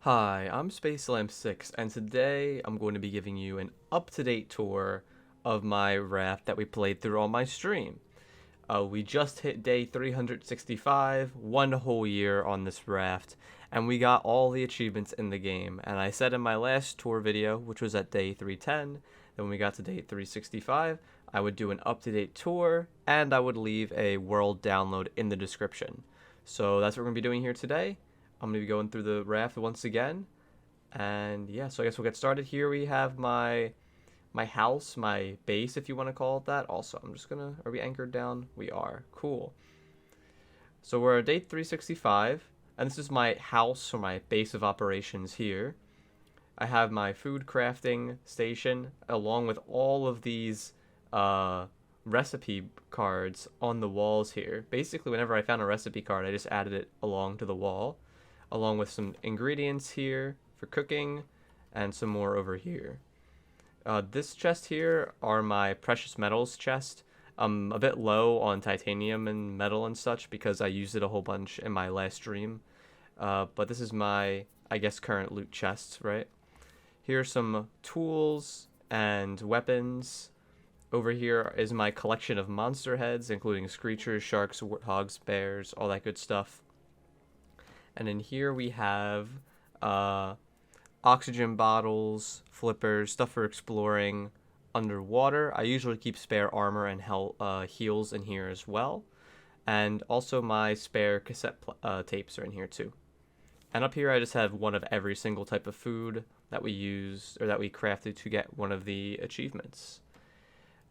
Hi, I'm spacelampsix, and today I'm going to be giving you an up-to-date tour of my raft that we played through on my stream. We just hit day 365, one whole year on this raft, and we got all the achievements in the game. And I said in my last tour video, which was at day 310, that when we got to day 365, I would do an up-to-date tour, and I would leave a world download in the description. So that's what we're going to be doing here today. I'm going to be going through the raft once again. And yeah, so I guess we'll get started. Here we have my house, my base, if you want to call it that. Also, I'm just gonna, are we anchored down? We are. Cool. So we're at day 365, and this is my house or my base of operations here. I have my food crafting station along with all of these uh, recipe cards on the walls here. Basically, whenever I found a recipe card, I just added it along to the wall, along with some ingredients here for cooking and some more over here. This chest here are my precious metals chest. I'm a bit low on titanium and metal and such because I used it a whole bunch in my last stream. But this is my, I guess, current loot chest, right? Here are some tools and weapons. Over here is my collection of monster heads, including screechers, sharks, warthogs, bears, all that good stuff. And in here we have oxygen bottles, flippers, stuff for exploring underwater. I usually keep spare armor and heals in here as well. And also my spare cassette tapes are in here too. And up here I just have one of every single type of food that we used or that we crafted to get one of the achievements.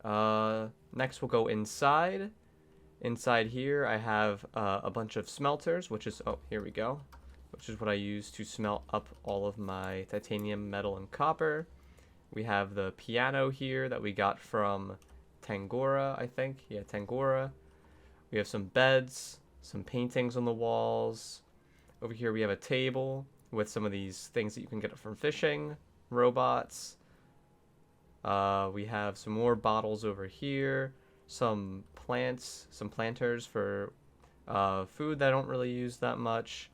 Next we'll go inside. Inside here I have a bunch of smelters, which is, oh, here we go, which is what I use to smelt up all of my titanium, metal, and copper. We have the piano here that we got from Tangora, I think. Yeah, Tangora. We have some beds, some paintings on the walls. Over here we have a table with some of these things that you can get from fishing, robots. We have some more bottles over here, some plants, some planters for food that I don't really use that much.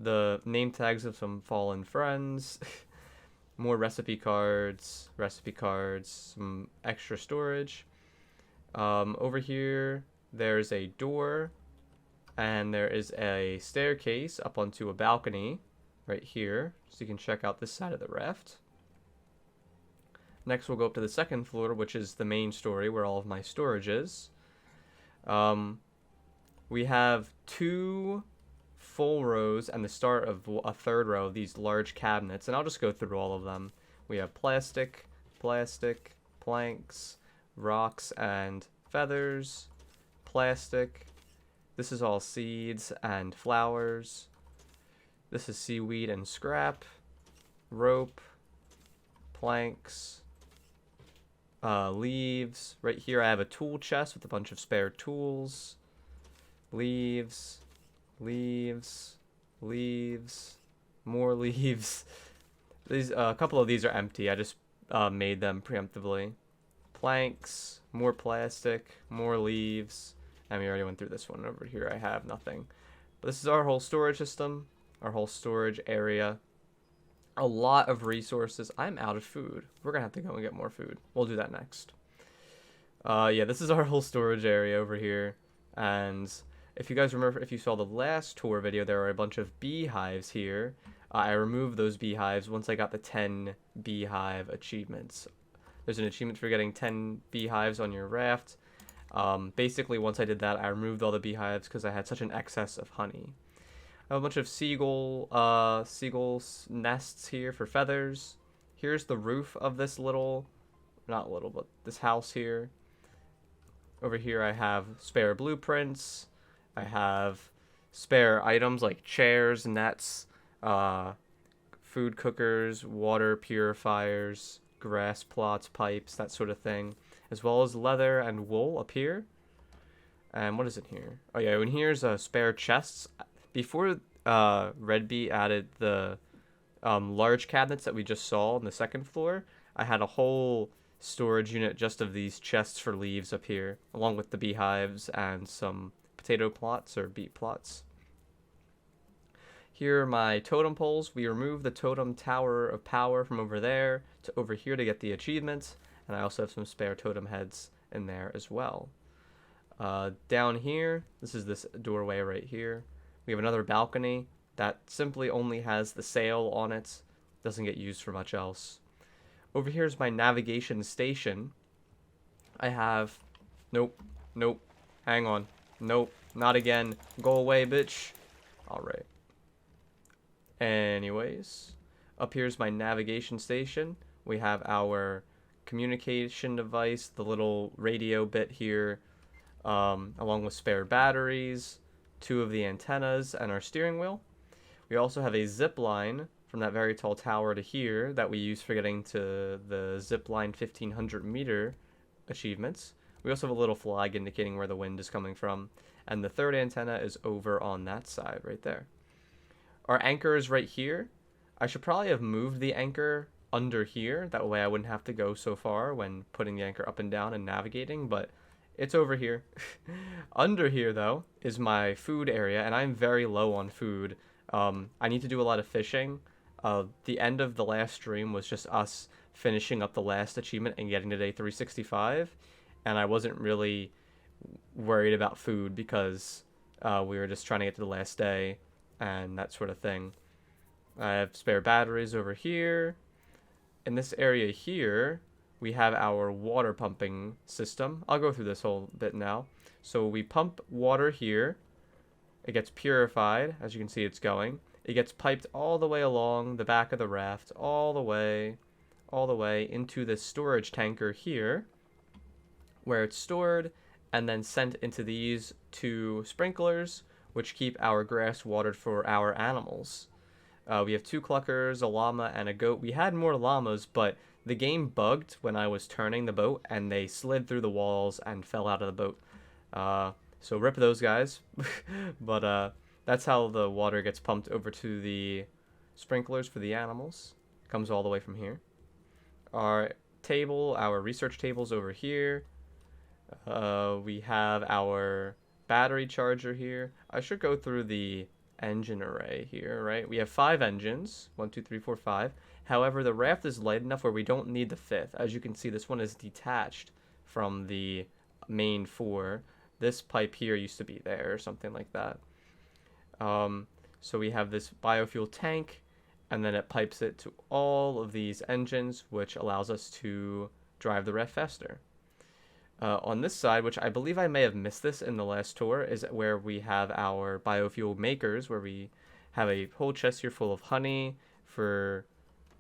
The name tags of some fallen friends, more recipe cards, some extra storage. Over here, there's a door, and there is a staircase up onto a balcony right here, so you can check out this side of the raft. Next, we'll go up to the second floor, which is the main story where all of my storage is. We have two full rows and the start of a third row of these large cabinets, and I'll just go through all of them. We have plastic, planks, rocks and feathers, plastic. This is all seeds and flowers. This is seaweed and scrap, rope, planks, leaves. Right here I have a tool chest with a bunch of spare tools, leaves, more leaves. These a couple of these are empty. I just made them preemptively. Planks, more plastic, more leaves. And we already went through this one. Over here I have nothing. But this is our whole storage system, our whole storage area. A lot of resources. I'm out of food. We're gonna have to go and get more food. We'll do that next. Yeah, this is our whole storage area over here. And if you guys remember, if you saw the last tour video, there are a bunch of beehives here. I removed those beehives once I got the 10 beehive achievements. There's an achievement for getting 10 beehives on your raft. Basically, once I did that, I removed all the beehives because I had such an excess of honey. I have a bunch of seagull nests here for feathers. Here's the roof of this but this house here. Over here I have spare blueprints. I have spare items like chairs, nets, food cookers, water purifiers, grass plots, pipes, that sort of thing, as well as leather and wool up here. And what is it here? Oh yeah, and here's spare chests. Before Red Bee added the large cabinets that we just saw on the second floor, I had a whole storage unit just of these chests for leaves up here, along with the beehives and some potato plots or beet plots. Here are my totem poles. We remove the totem tower of power from over there to over here to get the achievements, and I also have some spare totem heads in there as well. Down here, this is this doorway right here. We have another balcony that simply only has the sail on it, doesn't get used for much else. Over here is my navigation station. I have, nope, hang on, nope, not again, go away, bitch. Alright. Anyways, up here's my navigation station. We have our communication device, the little radio bit here, along with spare batteries, 2 of the antennas, and our steering wheel. We also have a zip line from that very tall tower to here that we use for getting to the zip line 1500 meter achievements. We also have a little flag indicating where the wind is coming from, and the 3rd antenna is over on that side right there. Our anchor is right here. I should probably have moved the anchor under here, that way I wouldn't have to go so far when putting the anchor up and down and navigating, but it's over here. Under here though is my food area, and I'm very low on food. I need to do a lot of fishing. The end of the last stream was just us finishing up the last achievement and getting to day 365, and I wasn't really worried about food because we were just trying to get to the last day and that sort of thing. I have spare batteries over here. In this area here, we have our water pumping system. I'll go through this whole bit now. So we pump water here. It gets purified, as you can see it's going. It gets piped all the way along the back of the raft, all the way into this storage tanker here, where it's stored and then sent into these 2 sprinklers, which keep our grass watered for our animals. We have 2 cluckers, a llama, and a goat. We had more llamas, but the game bugged when I was turning the boat, and they slid through the walls and fell out of the boat. So rip those guys. But that's how the water gets pumped over to the sprinklers for the animals. Comes all the way from here. Our table, our research table's over here. We have our battery charger here. I should go through the engine array here, right? We have 5 engines, 1, 2, 3, 4, 5. However, the raft is light enough where we don't need the 5th. As you can see, this one is detached from the main 4. This pipe here used to be there or something like that. So we have this biofuel tank, and then it pipes it to all of these engines, which allows us to drive the raft faster. On this side, which I believe I may have missed this in the last tour, is where we have our biofuel makers, where we have a whole chest here full of honey for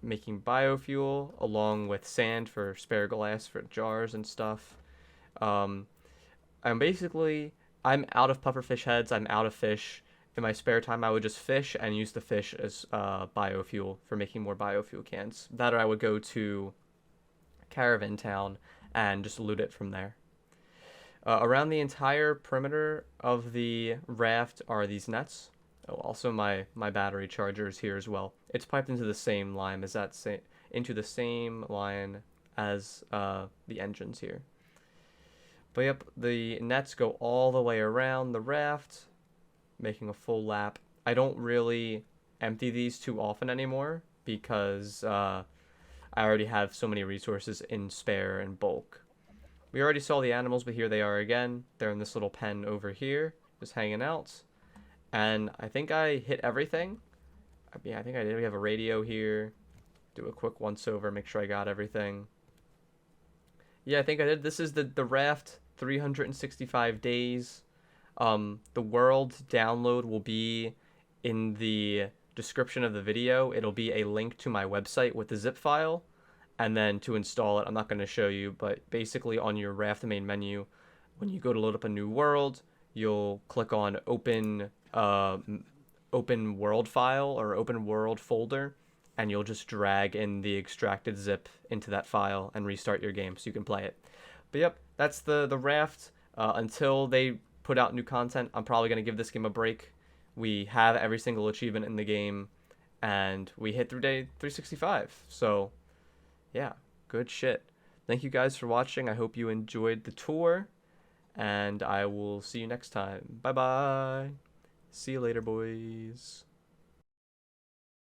making biofuel, along with sand for spare glass for jars and stuff. I'm out of pufferfish heads, I'm out of fish. In my spare time, I would just fish and use the fish as biofuel for making more biofuel cans. That or I would go to Caravan Town and just loot it from there. Around the entire perimeter of the raft are these nets. Oh, also my battery charger is here as well. It's piped into the same line as the engines here. But yep, the nets go all the way around the raft, making a full lap. I don't really empty these too often anymore because I already have so many resources in spare and bulk. We already saw the animals, but here they are again. They're in this little pen over here, just hanging out. And I think I hit everything. Yeah, I think I did. We have a radio here. Do a quick once over, make sure I got everything. Yeah, I think I did. This is the raft 365 days. The world download will be in the description of the video. It'll be a link to my website with the zip file, and then to install it, I'm not going to show you, but basically on your raft main menu, when you go to load up a new world, you'll click on open world file or open world folder, and you'll just drag in the extracted zip into that file and restart your game so you can play it. But yep, that's the raft. Until they put out new content, I'm probably going to give this game a break. We have every single achievement in the game, and we hit through day 365. So yeah, good shit. Thank you guys for watching. I hope you enjoyed the tour, and I will see you next time. Bye bye. See you later, boys.